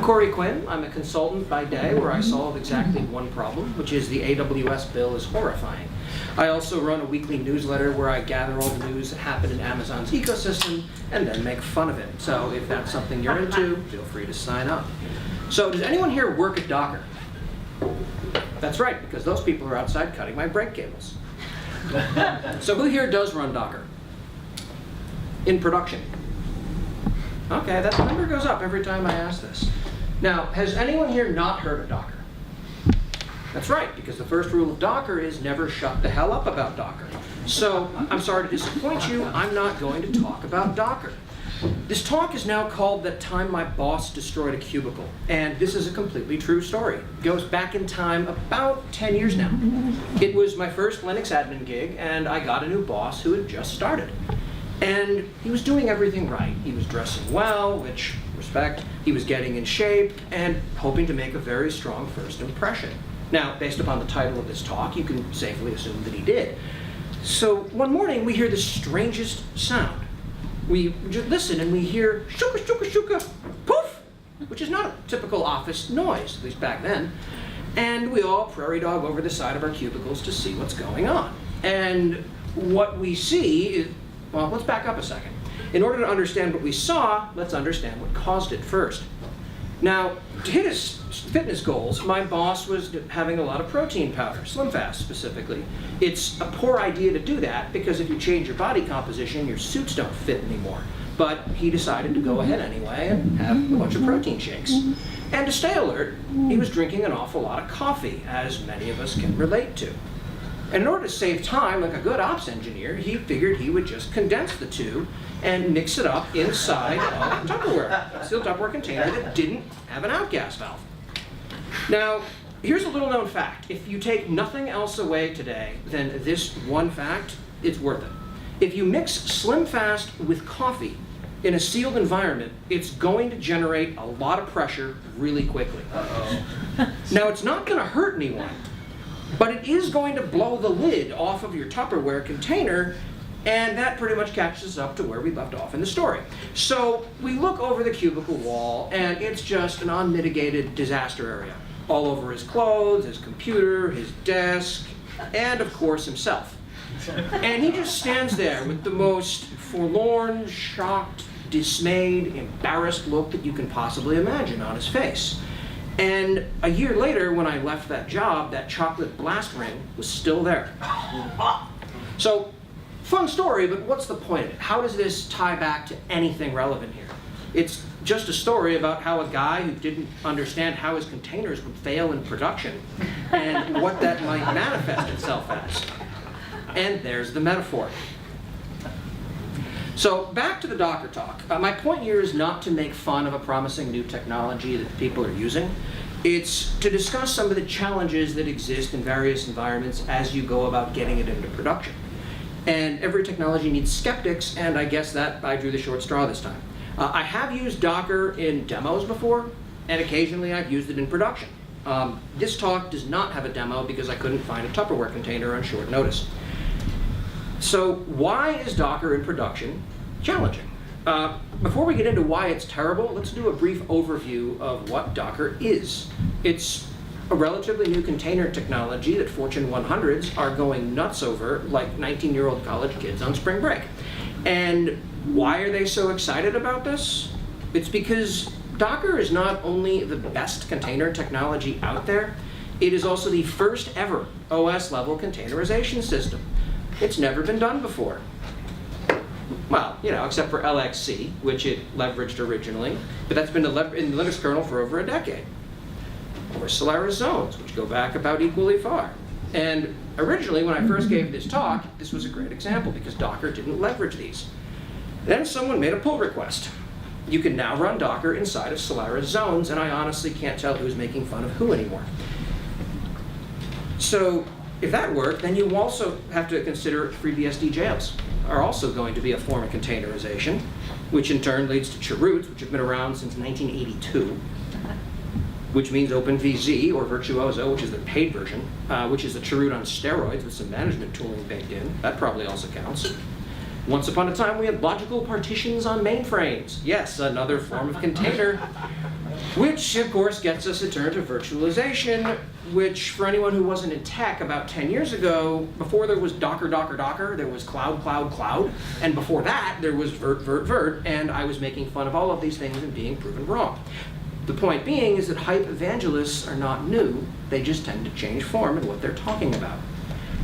Corey Quinn. I'm a consultant by day where I solve exactly one problem, which is the AWS bill is horrifying. I also run a weekly newsletter where I gather all the news that happened in Amazon's ecosystem and then make fun of it. So if that's something you're into, feel free to sign up. So does anyone here work at Docker? That's right, because those people are outside cutting my brake cables. So who here does run Docker? In production? Okay, that number goes up every time I ask this. Now, has anyone here not heard of Docker? That's right, because the first rule of Docker is never shut the hell up about Docker. So, I'm sorry to disappoint you, I'm not going to talk about Docker. This talk is now called "The Time My Boss Destroyed a Cubicle," and this is a completely true story. It goes back in time about 10 years now. It was my first Linux admin gig, and I got a new boss who had just started. And he was doing everything right. He was dressing well, which, respect, he was getting in shape, and hoping to make a very strong first impression. Now, based upon the title of this talk, you can safely assume that he did. So one morning, we hear the strangest sound. We just listen and we hear shuka, shuka, shuka, poof, which is not a typical office noise, at least back then. And we all prairie dog over the side of our cubicles to see what's going on. And what we see is, well, let's back up a second. In order to understand what we saw, let's understand what caused it first. Now, to hit his fitness goals, my boss was having a lot of protein powder, Slim Fast specifically. It's a poor idea to do that because if you change your body composition, your suits don't fit anymore. But he decided to go ahead anyway and have a bunch of protein shakes. And to stay alert, he was drinking an awful lot of coffee, as many of us can relate to. And in order to save time, like a good ops engineer, he figured he would just condense the two and mix it up inside a Tupperware, a sealed Tupperware container that didn't have an outgas valve. Now, here's a little known fact. If you take nothing else away today than this one fact, it's worth it. If you mix Slim Fast with coffee in a sealed environment, it's going to generate a lot of pressure really quickly. Now, it's not going to hurt anyone, but it is going to blow the lid off of your Tupperware container, and that pretty much catches us up to where we left off in the story. So we look over the cubicle wall, and it's just an unmitigated disaster area. All over his clothes, his computer, his desk, and of course himself. And he just stands there with the most forlorn, shocked, dismayed, embarrassed look that you can possibly imagine on his face. And a year later, when I left that job, that chocolate blast ring was still there. So, fun story, but what's the point of it? How does this tie back to anything relevant here? It's just a story about how a guy who didn't understand how his containers would fail in production and what that might manifest itself as. And there's the metaphor. So back to the Docker talk. My point here is not to make fun of a promising new technology that people are using. It's to discuss some of the challenges that exist in various environments as you go about getting it into production. And every technology needs skeptics, and I guess that I drew the short straw this time. I have used Docker in demos before, and occasionally I've used it in production. This talk does not have a demo because I couldn't find a Tupperware container on short notice. So why is Docker in production challenging? Before we get into why it's terrible, let's do a brief overview of what Docker is. It's a relatively new container technology that Fortune 100s are going nuts over like 19-year-old college kids on spring break. And why are they so excited about this? It's because Docker is not only the best container technology out there, it is also the first ever OS-level containerization system. It's never been done before. Well, except for LXC, which it leveraged originally, but that's been in the Linux kernel for over a decade. Or Solaris zones, which go back about equally far. And originally, when I first gave this talk, this was a great example because Docker didn't leverage these. Then someone made a pull request. You can now run Docker inside of Solaris zones, and I honestly can't tell who's making fun of who anymore. So if that worked, then you also have to consider FreeBSD jails are also going to be a form of containerization, which in turn leads to chroots, which have been around since 1982, which means OpenVZ or Virtuoso, which is the paid version, which is a chroot on steroids with some management tooling baked in. That probably also counts. Once upon a time, we had logical partitions on mainframes. Yes, another form of container. Which, of course, gets us a turn to virtualization, which, for anyone who wasn't in tech about 10 years ago, before there was Docker, there was cloud, and before that, there was vert, and I was making fun of all of these things and being proven wrong. The point being is that hype evangelists are not new, they just tend to change form in what they're talking about.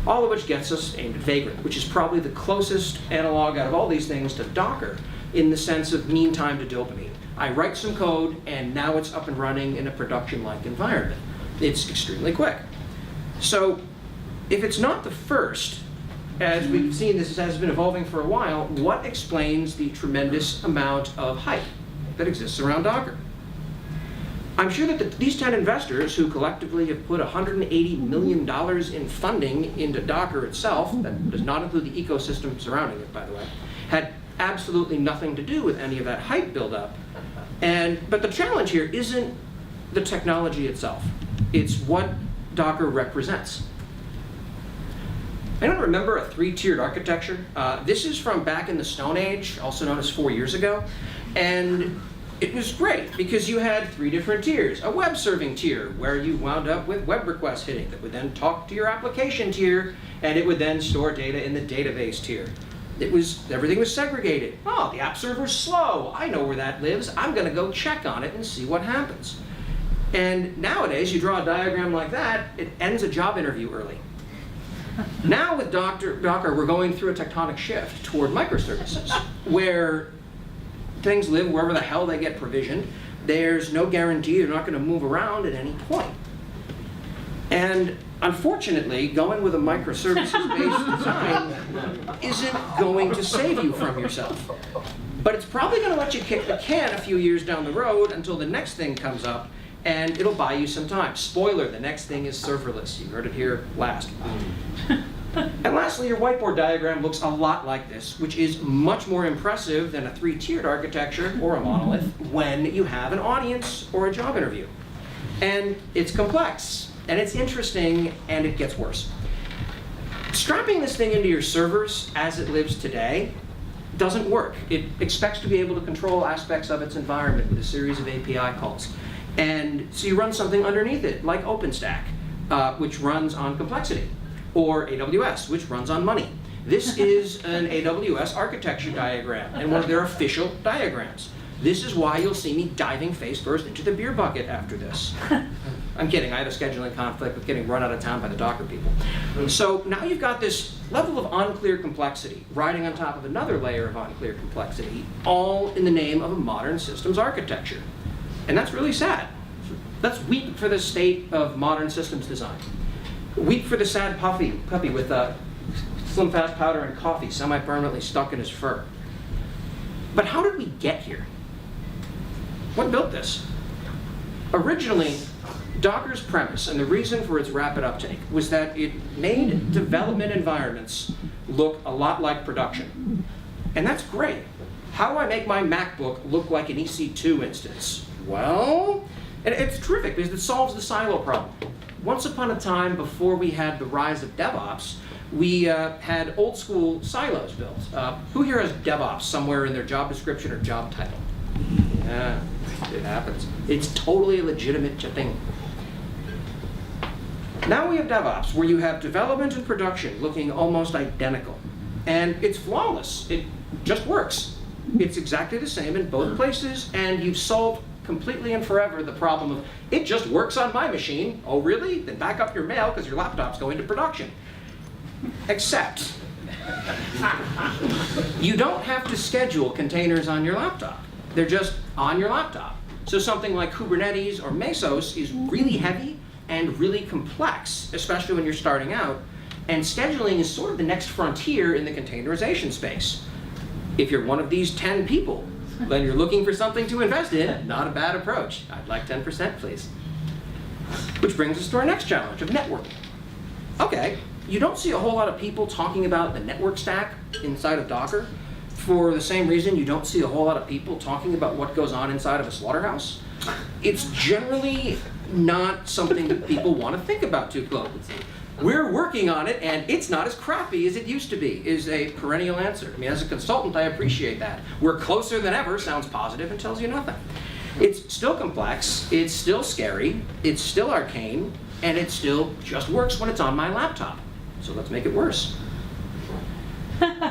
All of which gets us aimed at Vagrant, which is probably the closest analog out of all these things to Docker in the sense of mean time to dopamine. I write some code, and now it's up and running in a production-like environment. It's extremely quick. So if it's not the first, as we've seen this has been evolving for a while, what explains the tremendous amount of hype that exists around Docker? I'm sure that these 10 investors who collectively have put $180 million in funding into Docker itself, that does not include the ecosystem surrounding it, by the way, had absolutely nothing to do with any of that hype buildup. But the challenge here isn't the technology itself. It's what Docker represents. Anyone remember a 3-tiered architecture? This is from back in the Stone Age, also known as 4 years ago. And it was great because you had 3 different tiers. A web serving tier, where you wound up with web requests hitting that would then talk to your application tier, and it would then store data in the database tier. Everything was segregated. Oh, the app server's slow. I know where that lives. I'm going to go check on it and see what happens. And nowadays, you draw a diagram like that, it ends a job interview early. Now with Docker, we're going through a tectonic shift toward microservices, where things live wherever the hell they get provisioned. There's no guarantee they're not going to move around at any point. And unfortunately, going with a microservices-based design isn't going to save you from yourself. But it's probably going to let you kick the can a few years down the road until the next thing comes up, and it'll buy you some time. Spoiler, the next thing is serverless. You heard it here last. And lastly, your whiteboard diagram looks a lot like this, which is much more impressive than a 3-tiered architecture or a monolith when you have an audience or a job interview. And it's complex, and it's interesting, and it gets worse. Strapping this thing into your servers as it lives today doesn't work. It expects to be able to control aspects of its environment with a series of API calls. And so you run something underneath it, like OpenStack, which runs on complexity, or AWS, which runs on money. This is an AWS architecture diagram, and one of their official diagrams. This is why you'll see me diving face first into the beer bucket after this. I'm kidding, I had a scheduling conflict with getting run out of town by the Docker people. So now you've got this level of unclear complexity riding on top of another layer of unclear complexity, all in the name of a modern systems architecture. And that's really sad. Let's weep for the state of modern systems design. Weep for the sad puppy with slim fast powder and coffee semi-permanently stuck in his fur. But how did we get here? What built this? Originally, Docker's premise, and the reason for its rapid uptake, was that it made development environments look a lot like production. And that's great. How do I make my MacBook look like an EC2 instance? Well, and it's terrific because it solves the silo problem. Once upon a time, before we had the rise of DevOps, we had old school silos built. Who here has DevOps somewhere in their job description or job title? Yeah, it happens. It's totally a legitimate thing. Now we have DevOps, where you have development and production looking almost identical. And it's flawless. It just works. It's exactly the same in both places, and you've solved completely and forever the problem of, it just works on my machine. Oh, really? Then back up your mail because your laptop's going to production. Except, you don't have to schedule containers on your laptop. They're just on your laptop. So something like Kubernetes or Mesos is really heavy and really complex, especially when you're starting out. And scheduling is sort of the next frontier in the containerization space. If you're one of these 10 people, then you're looking for something to invest in, not a bad approach. I'd like 10%, please. Which brings us to our next challenge of networking. Okay, you don't see a whole lot of people talking about the network stack inside of Docker for the same reason you don't see a whole lot of people talking about what goes on inside of a slaughterhouse. It's generally not something that people want to think about too closely. We're working on it, and it's not as crappy as it used to be, is a perennial answer. I mean, as a consultant, I appreciate that. We're closer than ever sounds positive and tells you nothing. It's still complex, it's still scary, it's still arcane, and it still just works when it's on my laptop. So let's make it worse.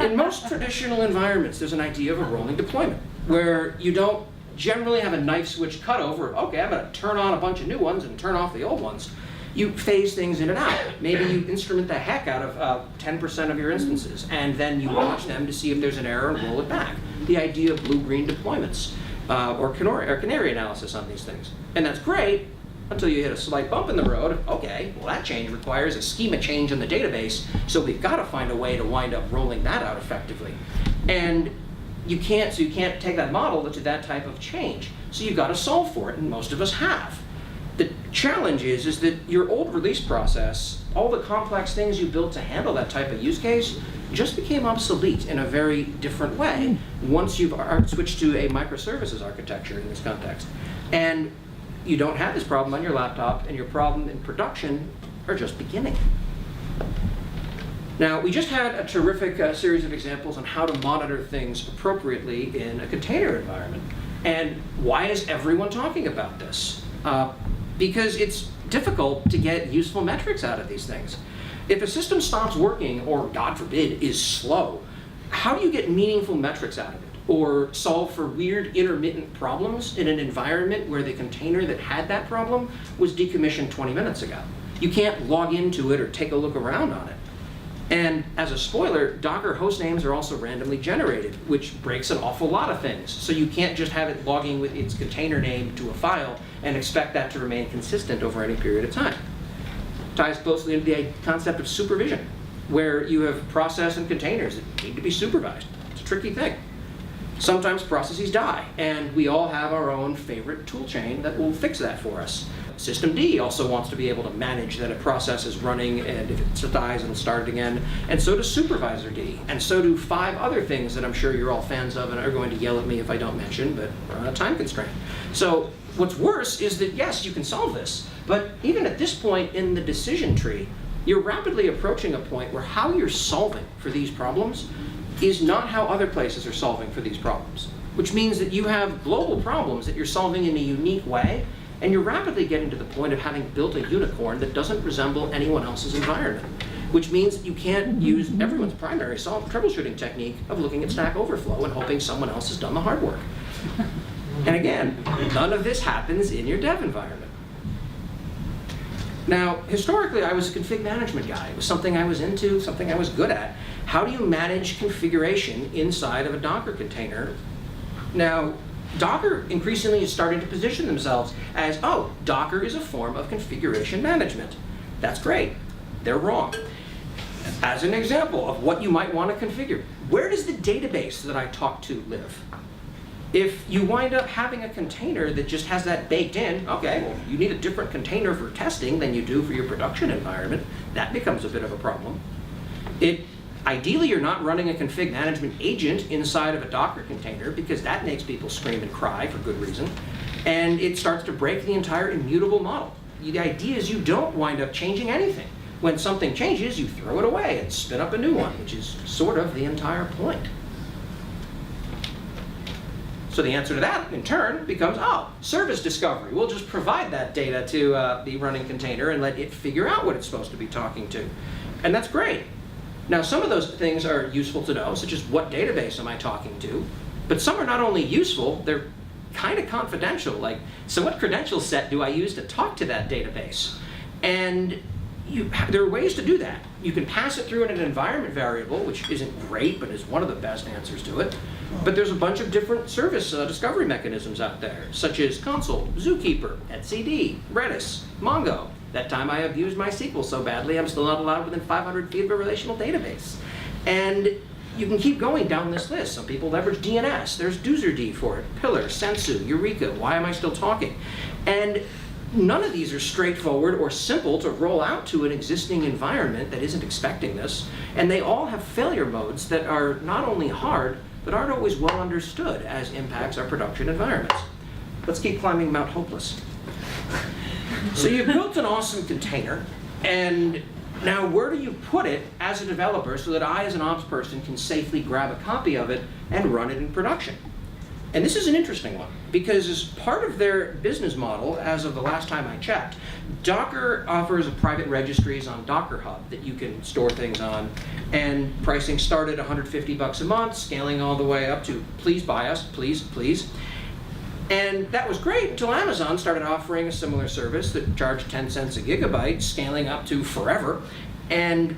In most traditional environments, there's an idea of a rolling deployment, where you don't generally have a knife switch cutover. Okay, I'm going to turn on a bunch of new ones and turn off the old ones. You phase things in and out. Maybe you instrument the heck out of 10% of your instances, and then you watch them to see if there's an error and roll it back. The idea of blue-green deployments, or canary analysis on these things. And that's great until you hit a slight bump in the road. Okay, well that change requires a schema change in the database, so we've got to find a way to wind up rolling that out effectively. And you can't take that model to that type of change. So you've got to solve for it, and most of us have. The challenge is that your old release process, all the complex things you built to handle that type of use case, just became obsolete in a very different way once you've switched to a microservices architecture in this context. And you don't have this problem on your laptop, and your problem in production are just beginning. Now, we just had a terrific series of examples on how to monitor things appropriately in a container environment. And why is everyone talking about this? Because it's difficult to get useful metrics out of these things. If a system stops working, or God forbid, is slow, how do you get meaningful metrics out of it? Or solve for weird intermittent problems in an environment where the container that had that problem was decommissioned 20 minutes ago? You can't log into it or take a look around on it. And as a spoiler, Docker host names are also randomly generated, which breaks an awful lot of things. So you can't just have it logging with its container name to a file and expect that to remain consistent over any period of time. Ties closely into the concept of supervision, where you have process and containers that need to be supervised. It's a tricky thing. Sometimes processes die, and we all have our own favorite tool chain that will fix that for us. Systemd also wants to be able to manage that a process is running, and if it dies, it'll start it again. And so does supervisor-D. And so do 5 other things that I'm sure you're all fans of and are going to yell at me if I don't mention, but we're on a time constraint. So what's worse is that, yes, you can solve this, but even at this point in the decision tree, you're rapidly approaching a point where how you're solving for these problems is not how other places are solving for these problems, which means that you have global problems that you're solving in a unique way, and you're rapidly getting to the point of having built a unicorn that doesn't resemble anyone else's environment, which means that you can't use everyone's primary troubleshooting technique of looking at Stack Overflow and hoping someone else has done the hard work. And again, none of this happens in your dev environment. Now, historically, I was a config management guy. It was something I was into, something I was good at. How do you manage configuration inside of a Docker container? Now, Docker increasingly is starting to position themselves as, oh, Docker is a form of configuration management. That's great. They're wrong. As an example of what you might want to configure, where does the database that I talk to live? If you wind up having a container that just has that baked in, okay, well, you need a different container for testing than you do for your production environment. That becomes a bit of a problem. Ideally, you're not running a config management agent inside of a Docker container, because that makes people scream and cry for good reason. And it starts to break the entire immutable model. The idea is you don't wind up changing anything. When something changes, you throw it away and spin up a new one, which is sort of the entire point. So the answer to that, in turn, becomes, oh, service discovery. We'll just provide that data to the running container and let it figure out what it's supposed to be talking to. And that's great. Now, some of those things are useful to know, such as what database am I talking to? But some are not only useful, they're kind of confidential. Like, so what credential set do I use to talk to that database? And there are ways to do that. You can pass it through in an environment variable, which isn't great, but is one of the best answers to it. But there's a bunch of different service discovery mechanisms out there, such as Console, Zookeeper, etcd, Redis, Mongo. That time I abused MySQL so badly, I'm still not allowed within 500 feet of a relational database. And you can keep going down this list. Some people leverage DNS. There's DoozerD for it, Pillar, Sensu, Eureka, why am I still talking? And none of these are straightforward or simple to roll out to an existing environment that isn't expecting this. And they all have failure modes that are not only hard, but aren't always well understood as impacts our production environments. Let's keep climbing Mount Hopeless. So you've built an awesome container, and now where do you put it as a developer so that I, as an ops person, can safely grab a copy of it and run it in production? And this is an interesting one, because as part of their business model, as of the last time I checked, Docker offers private registries on Docker Hub that you can store things on, and pricing started $150 a month, scaling all the way up to please buy us, please, please. And that was great until Amazon started offering a similar service that charged 10 cents a gigabyte, scaling up to forever, and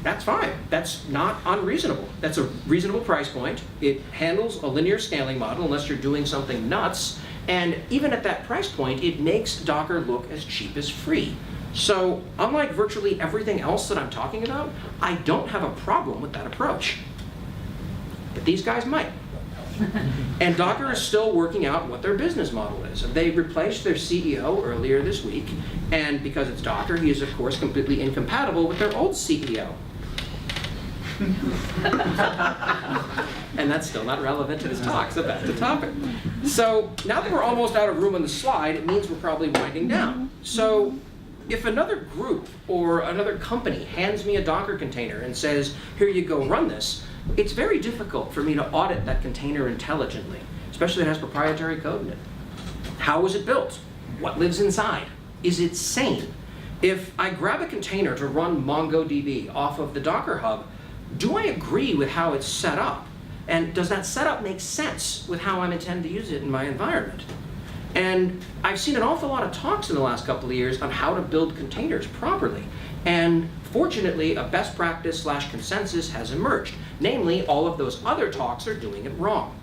that's fine. That's not unreasonable. That's a reasonable price point. It handles a linear scaling model unless you're doing something nuts. And even at that price point, it makes Docker look as cheap as free. So unlike virtually everything else that I'm talking about, I don't have a problem with that approach. But these guys might. And Docker is still working out what their business model is. They replaced their CEO earlier this week, and because it's Docker, he is of course completely incompatible with their old CEO. And that's still not relevant to this talk, so back to the topic. So now that we're almost out of room on the slide, it means we're probably winding down. So if another group or another company hands me a Docker container and says, here you go, run this, it's very difficult for me to audit that container intelligently, especially if it has proprietary code in it. How was it built? What lives inside? Is it sane? If I grab a container to run MongoDB off of the Docker Hub, do I agree with how it's set up? And does that setup make sense with how I'm intending to use it in my environment? And I've seen an awful lot of talks in the last couple of years on how to build containers properly. And fortunately, a best practice / consensus has emerged. Namely, all of those other talks are doing it wrong.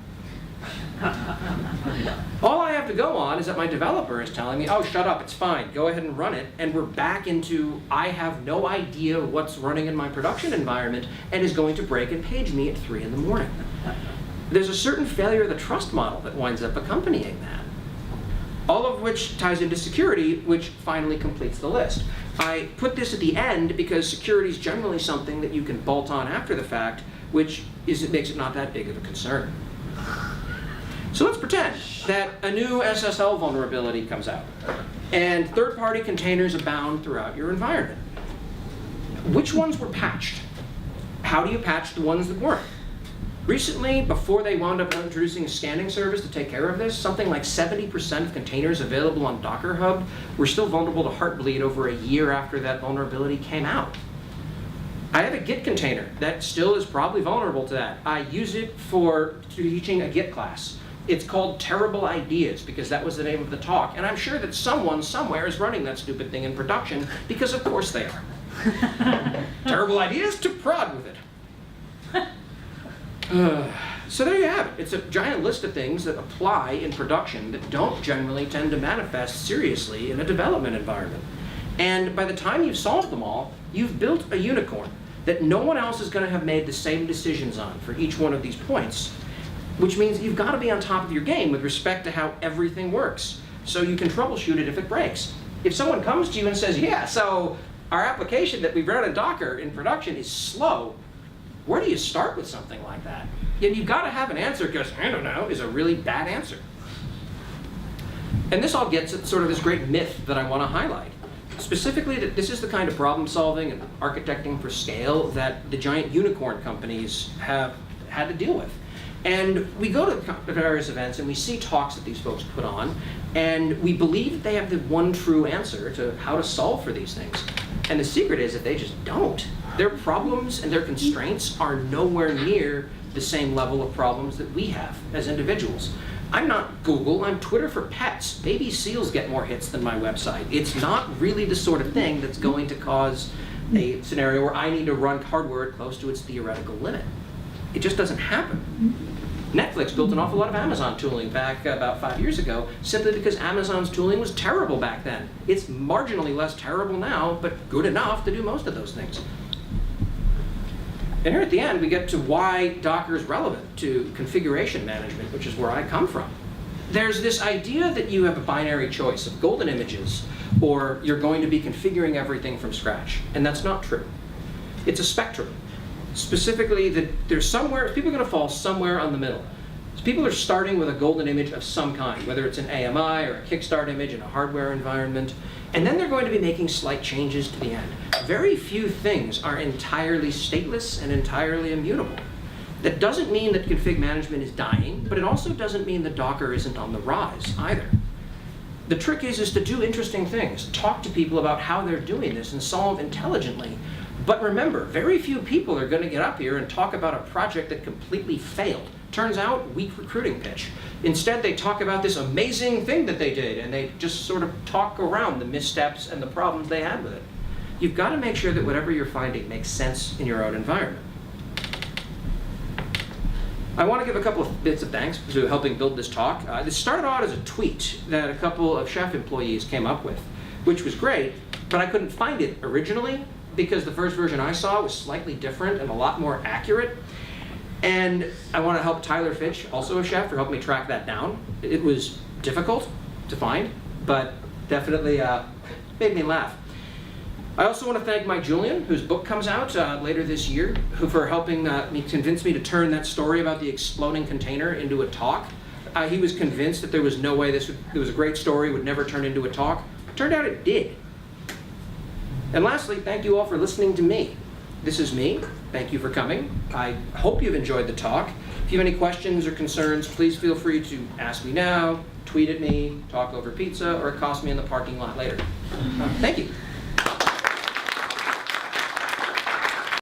All I have to go on is that my developer is telling me, oh, shut up, it's fine, go ahead and run it, and we're back into, I have no idea what's running in my production environment and is going to break and page me at 3 in the morning. There's a certain failure of the trust model that winds up accompanying that. All of which ties into security, which finally completes the list. I put this at the end because security is generally something that you can bolt on after the fact, which makes it not that big of a concern. So let's pretend that a new SSL vulnerability comes out, and third-party containers abound throughout your environment. Which ones were patched? How do you patch the ones that weren't? Recently, before they wound up introducing a scanning service to take care of this, something like 70% of containers available on Docker Hub were still vulnerable to Heartbleed over a year after that vulnerability came out. I have a Git container that still is probably vulnerable to that. I use it for teaching a Git class. It's called Terrible Ideas because that was the name of the talk, and I'm sure that someone somewhere is running that stupid thing in production because of course they are. Terrible ideas to prod with it. So there you have it. It's a giant list of things that apply in production that don't generally tend to manifest seriously in a development environment. And by the time you've solved them all, you've built a unicorn that no one else is going to have made the same decisions on for each one of these points, which means you've got to be on top of your game with respect to how everything works, so you can troubleshoot it if it breaks. If someone comes to you and says, yeah, so our application that we've run in Docker in production is slow, where do you start with something like that? And you've got to have an answer because, I don't know, is a really bad answer. And this all gets at sort of this great myth that I want to highlight. Specifically, that this is the kind of problem solving and architecting for scale that the giant unicorn companies have had to deal with. And we go to various events and we see talks that these folks put on, and we believe that they have the one true answer to how to solve for these things. And the secret is that they just don't. Their problems and their constraints are nowhere near the same level of problems that we have as individuals. I'm not Google, I'm Twitter for pets. Baby seals get more hits than my website. It's not really the sort of thing that's going to cause a scenario where I need to run hardware close to its theoretical limit. It just doesn't happen. Netflix built an awful lot of Amazon tooling back about 5 years ago, simply because Amazon's tooling was terrible back then. It's marginally less terrible now, but good enough to do most of those things. And here at the end, we get to why Docker is relevant to configuration management, which is where I come from. There's this idea that you have a binary choice of golden images, or you're going to be configuring everything from scratch, and that's not true. It's a spectrum. Specifically, that there's somewhere, people are going to fall somewhere on the middle. So people are starting with a golden image of some kind, whether it's an AMI or a Kickstart image in a hardware environment, and then they're going to be making slight changes to the end. Very few things are entirely stateless and entirely immutable. That doesn't mean that config management is dying, but it also doesn't mean that Docker isn't on the rise either. The trick is to do interesting things. Talk to people about how they're doing this and solve intelligently. But remember, very few people are going to get up here and talk about a project that completely failed. Turns out, weak recruiting pitch. Instead, they talk about this amazing thing that they did, and they just sort of talk around the missteps and the problems they had with it. You've got to make sure that whatever you're finding makes sense in your own environment. I want to give a couple of bits of thanks to helping build this talk. This started out as a tweet that a couple of Chef employees came up with, which was great, but I couldn't find it originally because the first version I saw was slightly different and a lot more accurate. And I want to help Tyler Fitch, also a Chef, for helping me track that down. It was difficult to find, but definitely made me laugh. I also want to thank Mike Julian, whose book comes out later this year, for helping me convince me to turn that story about the exploding container into a talk. He was convinced that there was no way it was a great story, would never turn into a talk. Turned out it did. And lastly, thank you all for listening to me. This is me. Thank you for coming. I hope you've enjoyed the talk. If you have any questions or concerns, please feel free to ask me now, tweet at me, talk over pizza, or accost me in the parking lot later. Thank you.